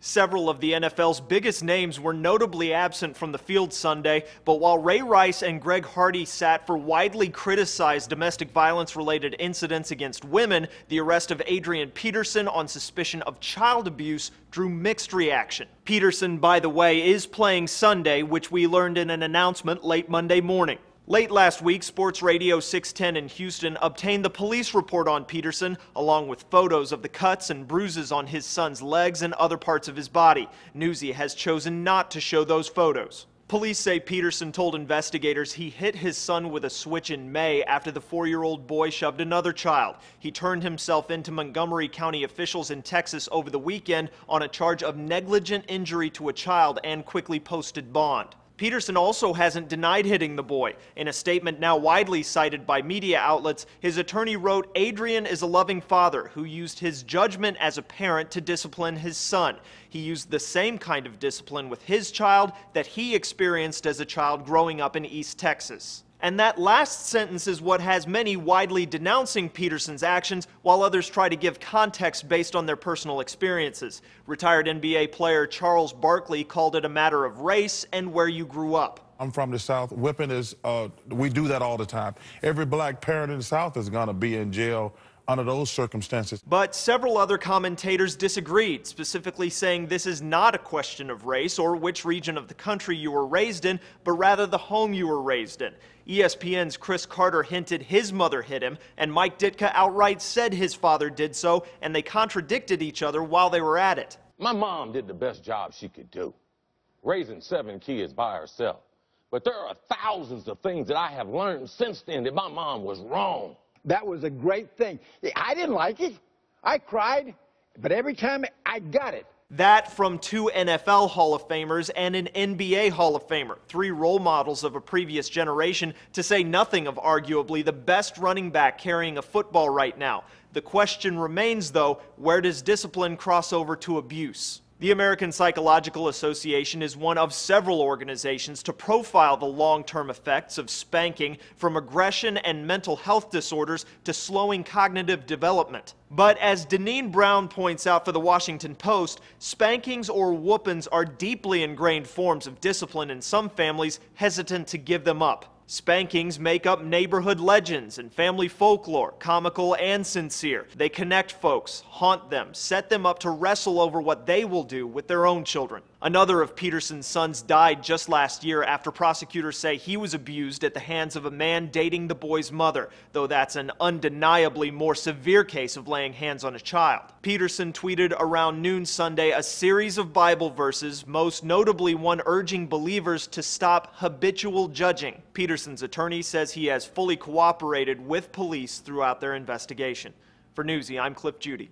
Several of the NFL's biggest names were notably absent from the field Sunday, but while Ray Rice and Greg Hardy sat for widely criticized domestic violence-related incidents against women, the arrest of Adrian Peterson on suspicion of child abuse drew mixed reaction. Peterson, by the way, is playing Sunday, which we learned in an announcement late Monday morning. Late last week, Sports Radio 610 in Houston obtained the police report on Peterson, along with photos of the cuts and bruises on his son's legs and other parts of his body. Newsy has chosen not to show those photos. Police say Peterson told investigators he hit his son with a switch in May after the 4-year-old boy shoved another child. He turned himself into Montgomery County officials in Texas over the weekend on a charge of negligent injury to a child and quickly posted bond. Peterson also hasn't denied hitting the boy. In a statement now widely cited by media outlets, his attorney wrote, "Adrian is a loving father who used his judgment as a parent to discipline his son. He used the same kind of discipline with his child that he experienced as a child growing up in East Texas." And that last sentence is what has many widely denouncing Peterson's actions, while others try to give context based on their personal experiences. Retired NBA player Charles Barkley called it a matter of race and where you grew up. I'm from the South. Whipping is, we do that all the time. Every black parent in the South is going to be in jail under those circumstances. But several other commentators disagreed, specifically saying this is not a question of race or which region of the country you were raised in, but rather the home you were raised in. ESPN's Chris Carter hinted his mother hit him, and Mike Ditka outright said his father did so, and they contradicted each other while they were at it. My mom did the best job she could do, raising 7 kids by herself. But there are thousands of things that I have learned since then that my mom was wrong. That was a great thing. I didn't like it. I cried, but every time I got it. That from 2 NFL Hall of Famers and an NBA Hall of Famer, 3 role models of a previous generation, to say nothing of arguably the best running back carrying a football right now. The question remains, though, where does discipline cross over to abuse? The American Psychological Association is one of several organizations to profile the long-term effects of spanking, from aggression and mental health disorders to slowing cognitive development. But as Deneen Brown points out for the Washington Post, spankings or whoopings are deeply ingrained forms of discipline in some families hesitant to give them up. Spankings make up neighborhood legends and family folklore, comical and sincere. They connect folks, haunt them, set them up to wrestle over what they will do with their own children. Another of Peterson's sons died just last year after prosecutors say he was abused at the hands of a man dating the boy's mother, though that's an undeniably more severe case of laying hands on a child. Peterson tweeted around noon Sunday a series of Bible verses, most notably one urging believers to stop habitual judging. Peterson's attorney says he has fully cooperated with police throughout their investigation. For Newsy, I'm Cliff Judy.